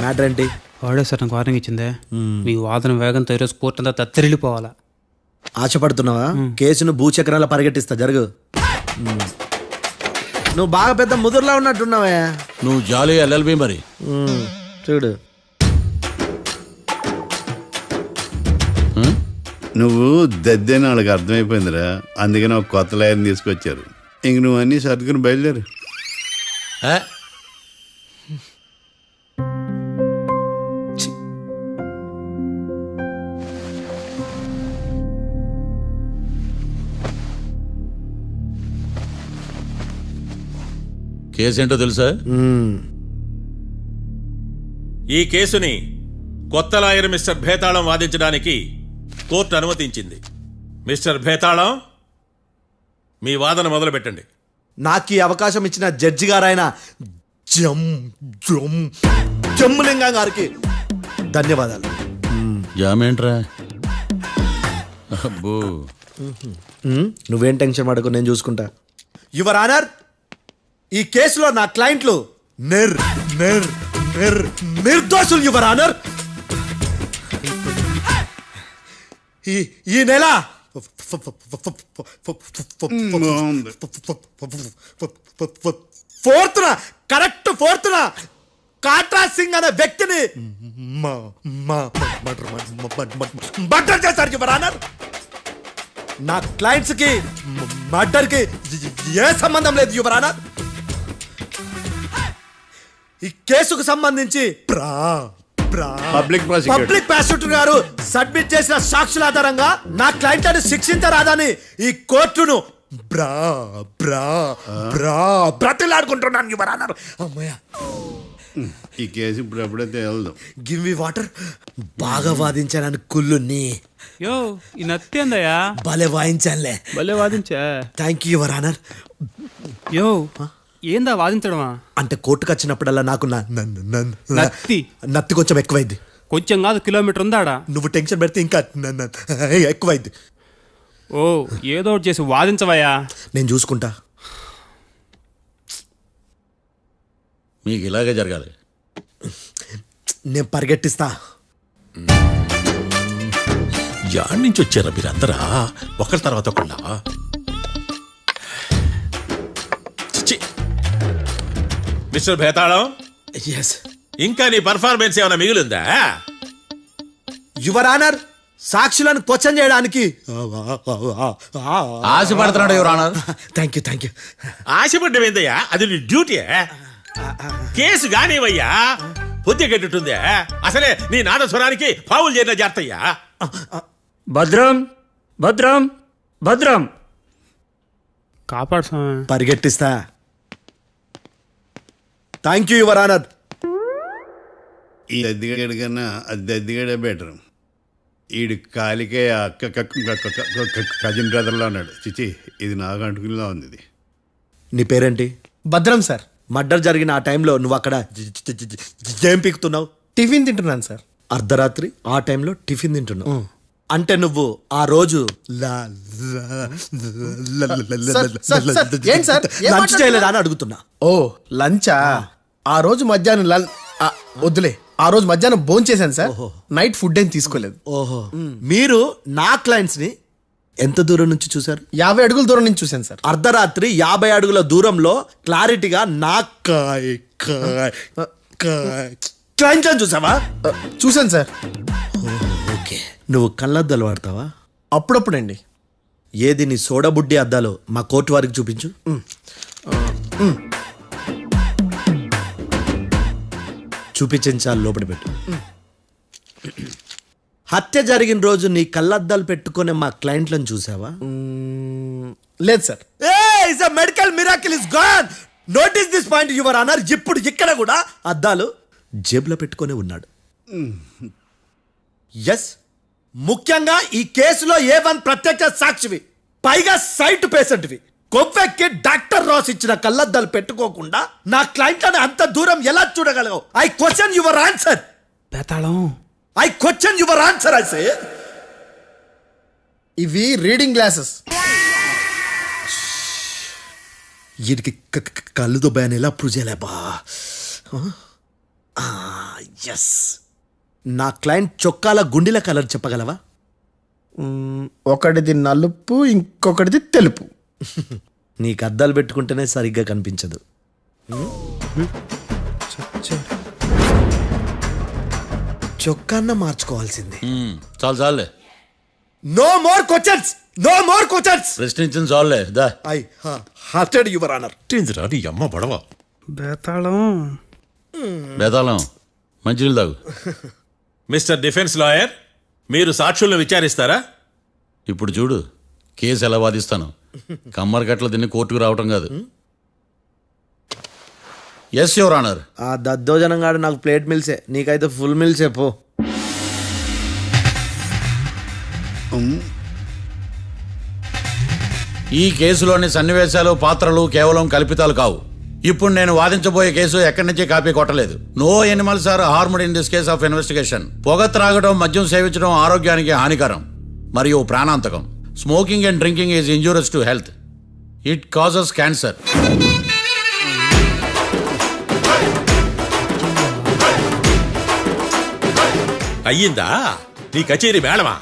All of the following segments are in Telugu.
మ్యాటర్ ఏంటి? వాడే సార్ నాకు వార్నింగ్ ఇచ్చిందే, మీ వాదన వేగంతో ఈరోజు కోర్టు అంతా తత్తరిల్లిపోవాలా. ఆశపడుతున్నావా? కేసును భూచక్రాల పరిగెట్టిస్తా, జరుగు. నువ్వు బాగా పెద్ద ముదురులా ఉన్నట్టున్నావే. నువ్వు జాలి ఎల్ఎల్బి మరి. చూడు, నువ్వు దద్దేని వాళ్ళకి అర్థమైపోయిందిరా, అందుకని ఒక కొత్త లాయర్ని తీసుకొచ్చారు. ఇంక నువ్వు అన్నీ సర్దుకుని బయలుదేరు. కేసేంటో తెలుసా? ఈ కేసుని కొత్త లాయర్ మిస్టర్ భేతాళం వాదించడానికి కోర్టు అనుమతించింది. మిస్టర్ భేతాళం, మీ వాదన మొదలు పెట్టండి. నాకు ఈ అవకాశం ఇచ్చిన జడ్జి గారైన జమ్ములింగం గారికి ధన్యవాదాలు. జామేంట్రా? అబ్బో, నువ్వేం టెన్షన్ పడకు, నేను చూసుకుంటా. యువర్ ఆనర్, ఈ కేసులో నా క్లయింట్లు నిర్దోషులు యువర్ ఆనర్. ఈ నెల 4th correct 4th Katra Singh అనే వ్యక్తిని మర్డర్ చేశారు యువర్ ఆనర్. నా క్లయింట్స్ కి మర్డర్ కి ఏ సంబంధం లేదు యువర్ ఆనర్. ఈ కేసుకు సంబంధించి పబ్లిక్ ప్రాసిక్యూటర్ గారు సబ్మిట్ చేసిన సాక్షుల ఆధారంగా నా క్లయింట్లను శిక్షించరాదని ఈ కోర్టును బ్రతిలాడుకుంటున్నాను యువర్ ఆనర్. అమ్మయ్య, ఈ కేసు ఇప్పుడు ఎప్పుడైతే వెళ్దాం. Give me water. బాగా వాదించానని కుళ్ళుని. యో, ఈ నత్తేందయ్యా? భలే వాయించానులే. భలే వాదించా. Thank you your honour. యో, ఏందా వాదించడమా? అంటే కోర్టుకు వచ్చినప్పుడల్లా నాకు నత్తి కొంచెం ఎక్కువైంది. కొంచెం కాదు, కిలోమీటర్ ఉందాడా. నువ్వు టెన్షన్ పెడితే ఇంకా ఎక్కువైంది. ఓ, ఏదో ఒకటి చేసి వాదించవయ్యా. నేను చూసుకుంటా. మీకు ఇలాగే జరగాలి. నేను పరిగెట్టిస్తా. యాడ్ నుంచి వచ్చారా మీరందరా ఒకరి తర్వాత ఒకళ్ళ? మిస్టర్ భేతాళం, ఇంకా నీ పర్ఫార్మెన్స్ ఏమైనా మిగిలిందా? యువర్ ఆనర్, సాక్షులను క్వశ్చన్ చేయడానికి ఆశపడుతున్నాడు యువర్ ఆనర్. Thank you. ఆశపడ్డం ఏందయ్యా? అది నీ డ్యూటీ. కేసు గానివయ్యా, పొద్దు గట్టుందే. అసలే నీ నాదస్వరానికి పావులు చేరిన జాగ్రత్తయ్యా. భద్రం భద్రం భద్రం. కాపాడు స్వామి. పరిగెట్టిస్తా. Thank you your honour. ఈ దద్దిగడి కన్నా అది దద్దిగడే బెటర్. ఈడు కాలికే కజిన్ బ్రదర్లో అన్నాడు. చిచి, ఇది నాకు అంటుకునిలా ఉంది. ఇది నీ పేరేంటి? భద్రం సార్. మర్డర్ జరిగిన ఆ టైంలో నువ్వు అక్కడ ఏం పీకుతున్నావు? టిఫిన్ తింటున్నాను సార్. అర్ధరాత్రి ఆ టైంలో టిఫిన్ తింటున్నావు అంటే నువ్వు ఆ రోజు లంచ్ చేయలేదా అని అడుగుతున్నా. ఓ, లంచా? ఆ రోజు మధ్యాహ్నం వద్దులే, ఆ రోజు మధ్యాహ్నం భోజనం చేశాను సార్. నైట్ ఫుడ్ ఏం తీసుకోలేదు. ఓహో, మీరు నా క్లయింట్స్ ని ఎంత దూరం నుంచి చూసారు? 50 అడుగుల దూరం నుంచి చూశాను సార్. అర్ధరాత్రి 50 అడుగుల దూరంలో క్లారిటీగా నా క్లయింట్స్ చూసావా? చూశాను సార్. ఓకే, నువ్వు కళ్ళద్దాలు వాడతావా? అప్పుడప్పుడండి. ఏది నీ సోడబుడ్డి అద్దాలు మా కోర్టు వారికి చూపించు. చూపించాలి, లోపల పెట్టు. హత్య జరిగిన రోజు నీ కళ్ళద్దాలు పెట్టుకునే మా క్లయింట్లను చూసావా? లేదు sir. Medical miracle is gone. Notice this point your honour. ఇప్పుడు ఇక్కడ కూడా అద్దాలు జేబులో పెట్టుకునే ఉన్నాడు. ఎస్, ముఖ్యంగా ఈ కేసులో A1 ప్రత్యక్ష సాక్షివి, పైగా సైట్ పేషెంట్వి. కొవ్వెక్కి డాక్టర్ రాస్ ఇచ్చిన కళ్ళద్దాలు పెట్టుకోకుండా నా క్లయింట్లను అంత దూరం ఎలా చూడగలవు? I question your answer. బేతాళం, I question your answer. I say ఇవి రీడింగ్ గ్లాసెస్. వీటికి కళ్ళుతో భయాన్ని ఎలా ప్రూవ్ చేయలేబా? ఎస్, నా క్లయింట్ చొక్కాల గుండెల కలర్ చెప్పగలవా? ఒకటిది నలుపు, ఇంకొకటిది తెలుపు. నీకు అద్దాలు పెట్టుకుంటేనే సరిగ్గా కనిపించదు. చొక్కాన్న మార్చుకోవాల్సింది. చాలు చాలులే, no more questions, no more questions. ప్రశ్నించింది చాలులే. దా ఐ హార్టెడ్ యువర్ ఆనర్. ఏందిరా నీ అమ్మ పడవ. బేతాళం. బేతాళం, మంచినీళ్ళు తాగు. మిస్టర్ డిఫెన్స్ లాయర్, మీరు సాక్షులను విచారిస్తారా? ఇప్పుడు చూడు కేసు ఎలా వాదిస్తాను. కమ్మరి కట్ల తిని కోర్టుకు రావటం కాదు. Yes your honour. ఆ దద్దోజనం గాడు నాకు ప్లేట్ మిల్సే, నీకైతే ఫుల్ మిల్సే పో. ఈ కేసులోని సన్నివేశాలు, పాత్రలు కేవలం కల్పితాలు కావు. ఇప్పుడు నేను వాదించబోయే కేసు ఎక్కడి నుంచి కాపీ కొట్టలేదు. No animals are harmed in this case of investigation. పొగ త్రాగడం, మద్యం సేవించడం ఆరోగ్యానికి హానికరం మరియు ప్రాణాంతకం. Smoking and drinking is injurious to health. It causes cancer. అయ్యిందా నీ కచేరీ మేడమా?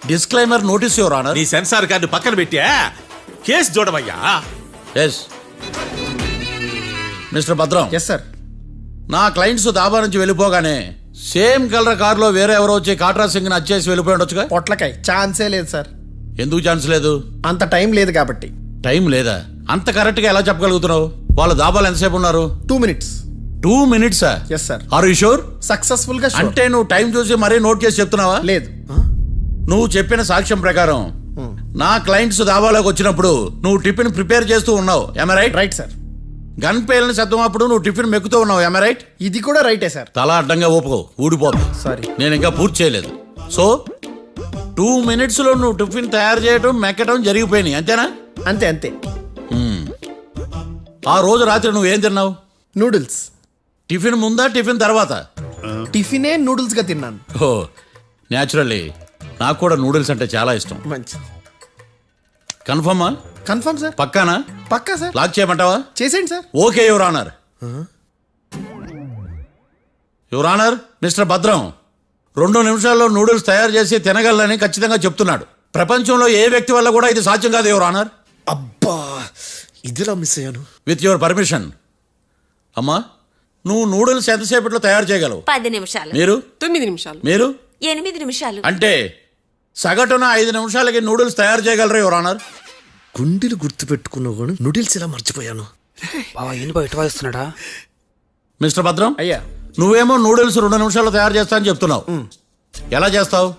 Disclaimer notice your honour. నీ సెన్సార్ కార్డు పక్కన పెట్టా కేసు చూడమయ్యా. Yes mister Bhadram. Yes sir. నా క్లయింట్స్ దాబా నుంచి వెళ్ళిపోగానే సేమ్ కలర్ కారులో వేరే ఎవరో వచ్చి కాట్రా సింగ్ ని వచ్చేసి వెళ్ళిపోయి ఉండొచ్చుగా. పొట్లకాయ ఛాన్సే లేదు సార్. ఎందుకు ఛాన్స్ లేదు? అంత టైం లేదు కాబట్టి. టైం లేదా? అంత కరెక్ట్ గా ఎలా చెప్పగలుగుతున్నావు? వాళ్ళ దాబాలు ఎంతసేపు ఉన్నారు? 2 minutes. 2 minutes? Yes sir. Are you sure? Successful గా sure. అంటే నువ్వు టైం చూసి మరీ నోట్ చేసి చెప్తున్నావా? లేదు. నువ్వు చెప్పిన సాక్ష్యం ప్రకారం నా క్లయింట్స్ దాబాలోకి వచ్చినప్పుడు నువ్వు టిఫిన్ ప్రిపేర్ చేస్తూ ఉన్నావు. am I right? Right sir. Gun పేలిన శబ్దం అప్పుడు నువ్వు టిఫిన్ మెక్కుతూ ఉన్నావు. am I right? ఇది కూడా రైటే సార్. తల అడ్డంగా ఊపుకో, ఊడిపోతుంది. సారీ. నేను ఇంకా పూర్తి చేయలేదు. సో 2 minutes లో నువ్వు టిఫిన్ తయారు చేయడం, మెక్కడం జరిగిపోయినాయి, అంతేనా? అంతే అంతే. ఆ రోజు రాత్రి నువ్వేం తిన్నావు? నూడిల్స్. టిఫిన్ ముందా, టిఫిన్ తర్వాత? టిఫినే నూడిల్స్ గా తిన్నాను. ఓ న్యాచురల్లీ నాకు కూడా నూడిల్స్ అంటే చాలా ఇష్టం. మంచి. కన్ఫర్మా? Confirm sir. పక్కానా? పక్కా సార్. లాక్ చేయమంటావా? చేసేయండి sir. Okay your honour. Your honour, mister Bhadram 2 నిమిషాల్లో నూడిల్స్ తయారు చేసి తినగలని ఖచ్చితంగా చెప్తున్నాడు. ప్రపంచంలో ఏ వ్యక్తి వల్ల కూడా ఇది సాధ్యం కాదు యువర్ ఆనర్. అబ్బా, ఇదిలా మిస్ అయ్యాను. With your permission. అమ్మా, నువ్వు నూడిల్స్ ఎంతసేపట్లో తయారు చేయగలవు? 10 నిమిషాలు. మీరు? 9 నిమిషాలు. మీరు? 8 నిమిషాలు. అంటే సగటున 5 నిమిషాలకి నూడిల్స్ తయారు చేయగలరు యువర్ ఆనర్. గుండెలు గుర్తు పెట్టుకున్నావు కానీ నూడిల్స్ ఇలా మర్చిపోయాను. బావా ఏంటి బావ ఇటు వాయిస్తున్నాడా? మిస్టర్ భద్రం, అయ్యా. నువ్వేమో నూడిల్స్ 2 నిమిషాల్లో తయారు చేస్తా అని చెప్తున్నావు. ఎలా చేస్తావు?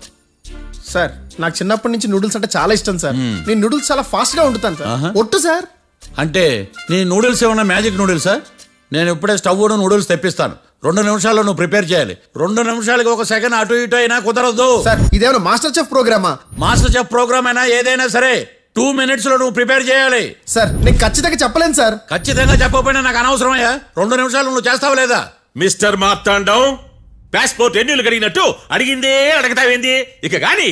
సార్ నాకు చిన్నప్పటి నుంచి నూడిల్స్ అంటే చాలా ఇష్టం సార్. నేను నూడిల్స్ చాలా ఫాస్ట్ గా వండుతాను సార్. ఒట్టు సార్. అంటే నీ నూడిల్స్ ఏమన్నా మ్యాజిక్ నూడిల్సా? నేను ఇప్పుడే స్టవ్ నూడిల్స్ తెప్పిస్తాను. 2 నిమిషాల్లో నువ్వు ప్రిపేర్ చేయాలి. 2 నిమిషాలకి 1 సెకండ్ అటు ఇటు అయినా కుదరదు. సార్ ఇదేమైనా మాస్టర్ చెఫ్ ప్రోగ్రామా? మాస్టర్ చెఫ్ ప్రోగ్రామ్ అయినా ఏదైనా సరే 2 minutes లో నువ్వు ప్రిపేర్ చేయాలి. సార్ నేను ఖచ్చితంగా చెప్పలేను సార్. ఖచ్చితంగా చెప్పకపోయినా నాకు అనవసరమయ్యా. 2 నిమిషాలు నువ్వు చేస్తావా లేదా? మిస్టర్ మార్తాండం, పాస్పోర్ట్ ఎన్నిళ్ళు కడిగినట్టు అడిగిందే అడగతావేంది? ఇక గాని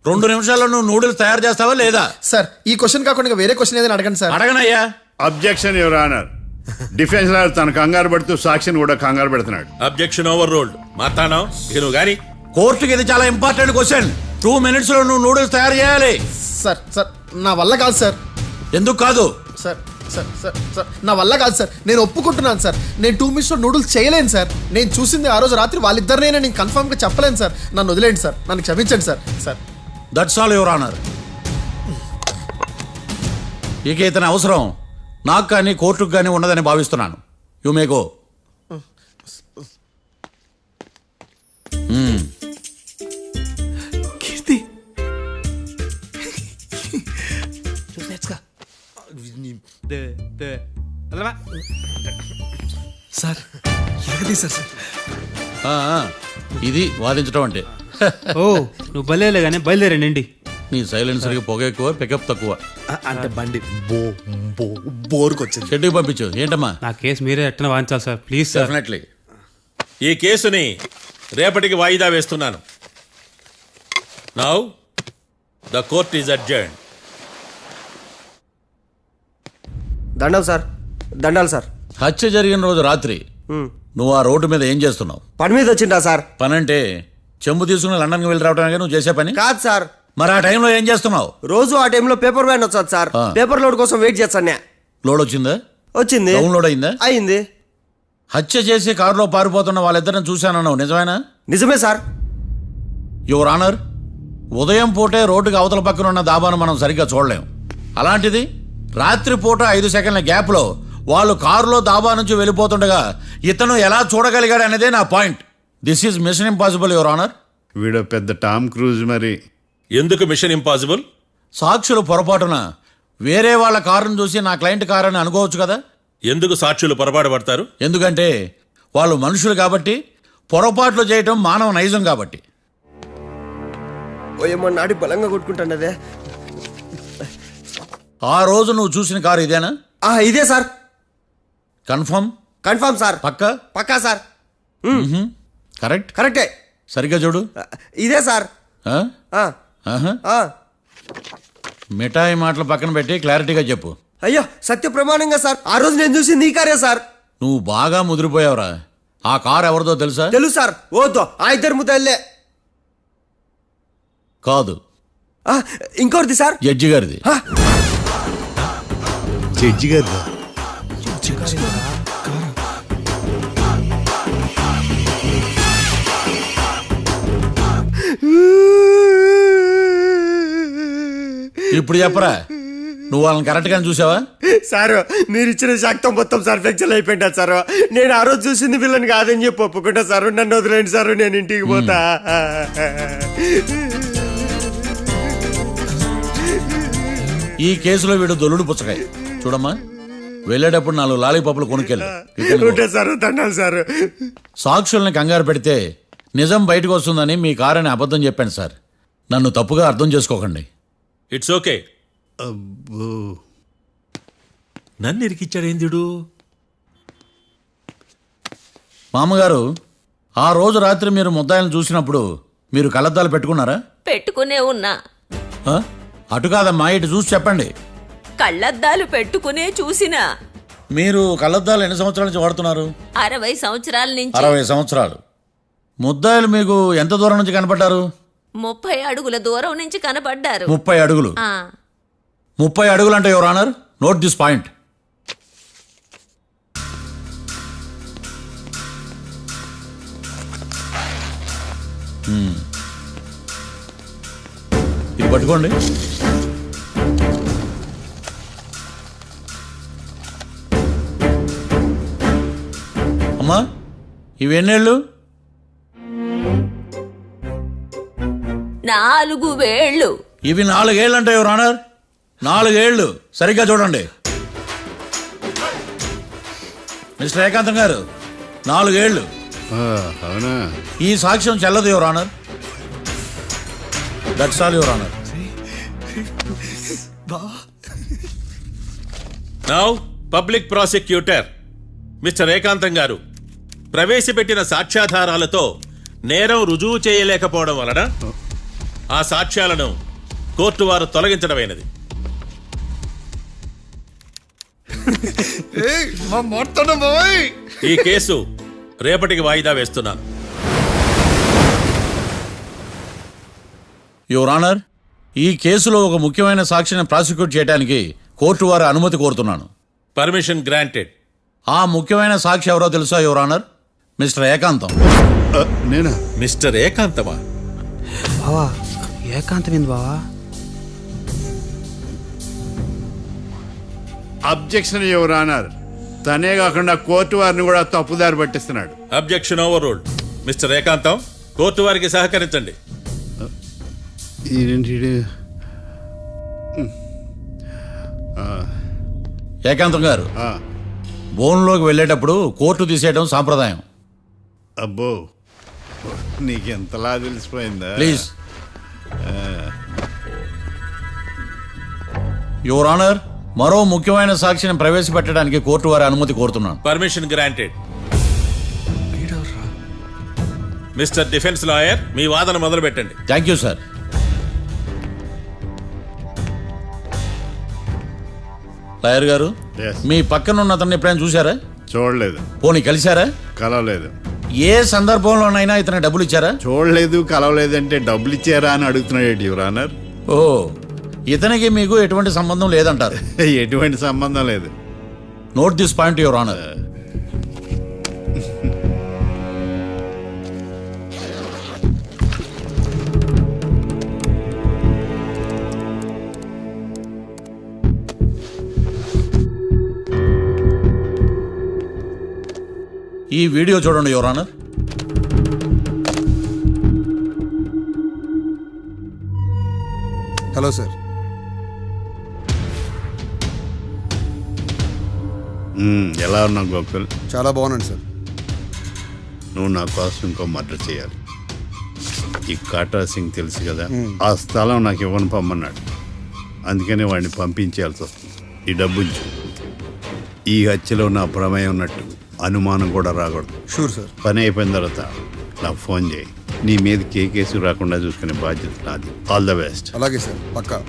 2 నిమిషాల్లో నువ్వు నూడిల్స్ తయారు చేస్తావా లేదా? సార్ ఈ క్వశ్చన్ కాకుండా ఇంకా వేరే క్వశ్చన్ ఏదైనా అడగండి సార్. అడగనయ్యా. Objection your honour. Defence lawyer తన కంగారు పడుతూ సాక్షిని కూడా కంగారు పెడుతున్నాడు. Objection over ruled. మార్తాండం, ఇక నువ్వు గాని కోర్టుకి ఇది చాలా ఇంపార్టెంట్ క్వశ్చన్. 2 minutes లో నువ్వు నూడిల్స్ తయారు చేయాలి. సార్ సార్ నా వల్ల కాదు సార్. ఎందుకు కాదు? సార్ సార్ సార్ సార్ నా వల్ల కాదు సార్. నేను ఒప్పుకుంటున్నాను సార్. నేను 2 minutes లో నూడిల్స్ చేయలేను సార్. నేను చూసింది ఆ రోజు రాత్రి వాళ్ళిద్దరినైనా నేను కన్ఫర్మ్ గా చెప్పలేను సార్. నన్ను వదిలేండి సార్. నన్ను క్షమించండి sir. Sir that's all your honour. ఇక ఇతని అవసరం నాకు కానీ కోర్టుకు కానీ ఉన్నదని భావిస్తున్నాను. You may go. Keerthi, sir ఎలాగది సార్? ఇది వాదించడం అంటే. ఓ నువ్వు బయలుదేరలే కానీ బయలుదేరండి. నీ సైలెన్సర్కి పొగ ఎక్కువ, పికప్ తక్కువ. అంటే బండి బోర్కి వచ్చింది. షెడ్యూల్ పంపించు. ఏంటమ్మా? నా కేసు మీరే ఎట్టన వాయించాలి సార్, ప్లీజ్ సార్. డెఫినెట్లీ. ఈ కేసుని రేపటికి వాయిదా వేస్తున్నాను. Now the court is adjourned. దండాలు సార్, దండాలు సార్. హత్య జరిగిన రోజు రాత్రి నువ్వు ఆ రోడ్డు మీద ఏం చేస్తున్నావు? పని మీద వచ్చిందా సార్? పని అంటే చెంబు తీసుకుని లండన్కి వెళ్ళి రావడానికి నువ్వు చేసే పని కాదు సార్, మరి ఆ టైంలో ఏం చేస్తున్నావు? రోజు ఆ టైంలో పేపర్ వ్యాన్ వచ్చాది సార్. ఆ. పేపర్ లోడ్ కోసం వెయిట్ చేస్తాను. లోడ్ వచ్చిందా? వచ్చింది. డౌన్లోడ్ అయిందా? అయింది. హత్య చేసి కారులో పారిపోతున్న వాళ్ళిద్దరిని చూశానన్నావు, నిజమేనా? నిజమే సార్. యువర్ ఆనర్, ఉదయం పూటే రోడ్డుకి అవతల పక్కన ఉన్న దాబాను మనం సరిగ్గా చూడలేం. అలాంటిది రాత్రి పూట 5 సెకండ్ల గ్యాప్లో వాళ్ళు కారులో దాబా నుంచి వెళ్ళిపోతుండగా ఇతను ఎలా చూడగలిగాడు అనేదే నా point. This is mission impossible your honour. వీడో పెద్ద టామ్ క్రూజ్ మరి. ఎందుకు మిషన్ ఇంపాసిబుల్? సాక్షులు పొరపాటున వేరే వాళ్ళ కారును చూసి నా క్లయింట్ కారు అని అనుకోవచ్చు కదా. ఎందుకు సాక్షులు పొరపాటు పడతారు? ఎందుకంటే వాళ్ళు మనుషులు కాబట్టి, పొరపాట్లు చేయటం మానవ నైజం కాబట్టి. ఓయమ్మ, నాటి బలంగా కొట్టుకుంటానదే. ఆ రోజు నువ్వు చూసిన కారు ఇదేనా? ఇదే సార్. కన్ఫర్మ్? Confirm sir. పక్కా? పక్కా సార్. కరెక్ట్? కరెక్టే. సరిగ్గా చూడు. ఇదే సార్. ఆ? ఆ, ఆహా. ఆ. మిఠాయి మాటలు పక్కన పెట్టి క్లారిటీగా చెప్పు. అయ్యో, సత్య ప్రమాణంగా సార్, ఆ రోజు నేను చూసింది ఈ కారే సార్. నువ్వు బాగా ముదిరిపోయావురా. ఆ కారు ఎవరిదో తెలుసా? తెలుసు సార్. ఓతో ఆ ఇద్దరు ముద్దల్లే. కాదు, ఇంకోటిది సార్. జడ్జి గారిది. జడ్జి గారు ఇప్పుడు చెప్పరా, నువ్వు వాళ్ళని కరెక్ట్గానే చూసావా? సారు, మీరు ఇచ్చిన శాక్తం మొత్తం సార్ ఫ్లెక్చర్ అయిపోయింటా సారు. నేను ఆ రోజు చూసింది వీళ్ళని కాదని చెప్పి ఒప్పుకుంటా సారు. నన్ను వదిలేండి సారు, నేను ఇంటికి పోతా. ఈ కేసులో వీడు దొల్లుడు పుచ్చకాయ. చూడమ్మా, వెళ్ళేటప్పుడు 4 లాలీపాపులు కొనుక్కెళ్ళు. ఉంటా సారు, దండాలి సారు. సాక్షుల్ని కంగారు పెడితే నిజం బయటకు వస్తుందని మీ కారని అబద్ధం చెప్పాను సార్. నన్ను తప్పుగా అర్థం చేసుకోకండి. It's okay. అబ్బో. నన్ను ఇరికిచ్చాడేందుడు? మామగారు, ఆ రోజు రాత్రి మీరు ముద్దాయిలను చూసినప్పుడు మీరు కళ్ళద్దాలు పెట్టుకున్నారా? పెట్టుకునే ఉన్నా. ఆ? అటు కాదమ్మా, ఇటు చూసి చెప్పండి. కళ్ళద్దాలు పెట్టుకునే చూసినా. మీరు కళ్ళద్దాలు ఎన్ని సంవత్సరాల నుంచి వాడుతున్నారు? 60 సంవత్సరాల నుంచి. 60 సంవత్సరాలు. ముద్దాయిలు మీకు ఎంత దూరం నుంచి కనపడ్డారు? 30 అడుగుల దూరం నుంచి కనపడ్డారు. 30 అడుగులు. ఆ, 30 అడుగులు అంటే your honour, note this point. ఇది పట్టుకోండి. అమ్మా, ఇవి ఎన్నేళ్ళు? 4 వేళ్ళు. ఇవి 4 ఏళ్ళు అంటే యువర్ ఆనర్, 4 ఏళ్ళు. సరిగ్గా చూడండి మిస్టర్ ఏకాంతం గారు, 4 ఏళ్ళు. అవునా? ఈ సాక్ష్యం చెల్లదు your honour. That's all your honour. Now public prosecutor mister ఏకాంతం గారు ప్రవేశపెట్టిన సాక్ష్యాధారాలతో నేరం రుజువు చేయలేకపోవడం వలన ఆ సాక్ష్యాలను కోర్టు వారు తొలగించడమైనది. ఈ కేసు రేపటికి వాయిదా వేస్తున్నాను. యువర్ ఆనర్, ఈ కేసులో ఒక ముఖ్యమైన సాక్షిని ప్రాసిక్యూట్ చేయడానికి కోర్టు వారి అనుమతి కోరుతున్నాను. Permission granted. ఆ ముఖ్యమైన సాక్షి ఎవరో తెలుసా యువర్ ఆనర్? మిస్టర్ ఏకాంతం. నేనా? మిస్టర్ ఏకాంతమా? బావా, ఏకాంతమైంది బావా. Objection your honour. తనే కాకుండా కోర్టు వారిని కూడా తప్పుదారి పట్టిస్తున్నాడు. Objection overruled. Mister Ekantham, court వారికి సహకరించండి. ఏంటి? ఏకాంతం గారు, బోన్లోకి వెళ్ళేటప్పుడు కోర్టు తీసేయడం సాంప్రదాయం. అబ్బో, నీకెంతలా తెలిసిపోయిందా? ప్లీజ్. యువర్ ఆనర్, మరో ముఖ్యమైన సాక్షిని ప్రవేశపెట్టడానికి కోర్టు వారి అనుమతి కోరుతున్నాను. Permission granted. Mister defence lawyer, మీ వాదన మొదలు పెట్టండి. Thank you sir. లాయర్ గారు, Yes. మీ పక్కన ఉన్న అతన్ని ఎప్పుడైనా చూసారా? చూడలేదు, పోనీ కలిశారా? కలవలేదు. ఏ సందర్భంలోనైనా ఇతను డబ్బులు ఇచ్చారా? చూడలేదు, కలవలేదంటే డబ్బులు ఇచ్చారా అని అడుగుతున్నాడు యువర్ ఆనర్. ఓ, ఇతనికి మీకు ఎటువంటి సంబంధం లేదంటారు. ఎటువంటి సంబంధం లేదు. Note this point your honour. ఈ వీడియో చూడండి యువర్ ఆనర్. Hello sir. ఎలా ఉన్నావు గోకుల్? చాలా బాగున్నాను సార్. నువ్వు నా కోసం ఇంకో మర్డర్ చేయాలి. ఈ కాటా సింగ్ తెలుసు కదా, ఆ స్థలం నాకు ఇవ్వని పమ్మన్నాడు. అందుకనే వాడిని పంపించాల్సి వస్తుంది. ఈ డబ్బు ఉంచు. ఈ హత్యలో నా ప్రమేయం ఉన్నట్టు అనుమానం కూడా రాకూడదు. Sure sir. పని అయిపోయిన తర్వాత నాకు ఫోన్ చేయి. నీ మీద కేసు రాకుండా చూసుకునే బాధ్యత నాది. All the best. అలాగే సార్, పక్కా.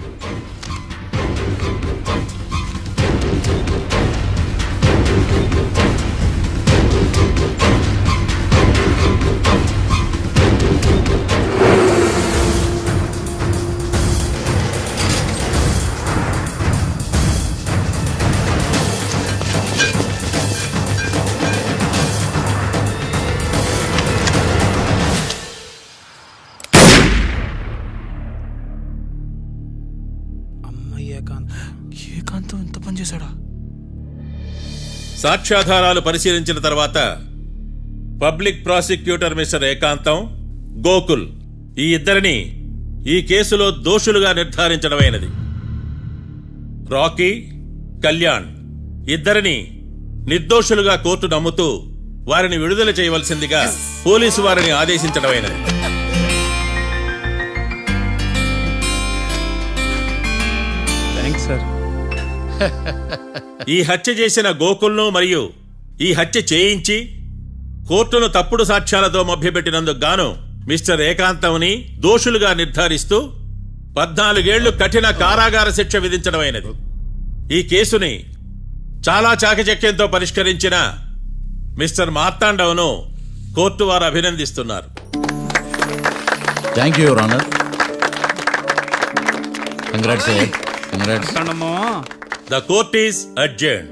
ఏకాంతం ఎంత పని చేశాడా? సాక్ష్యాధారాలు పరిశీలించిన తర్వాత పబ్లిక్ ప్రాసిక్యూటర్ మిస్టర్ ఏకాంతం, గోకుల్ ఈ ఇద్దరిని ఈ కేసులో దోషులుగా నిర్ధారించడమైనది. రాకీ, కళ్యాణ్ ఇద్దరిని నిర్దోషులుగా కోర్టు నమ్ముతూ వారిని విడుదల చేయవలసిందిగా పోలీసు వారిని ఆదేశించడమైనది. Thanks sir. ఈ హత్య చేసిన గోకుల్ను మరియు ఈ హత్య చేయించి కోర్టును తప్పుడు సాక్ష్యాలతో మభ్యపెట్టినందుకు గాను మిస్టర్ ఏకాంతంని దోషులుగా నిర్ధారిస్తూ 14 ఏళ్లు కఠిన కారాగార శిక్ష విధించడమైనది. ఈ కేసుని చాలా చాకచక్యంతో పరిష్కరించిన మిస్టర్ మార్తాండవను కోర్టు వారు అభినందిస్తున్నారు. Thank you your honour. Congrats. Congrats. అండమ్మా. The court is adjourned.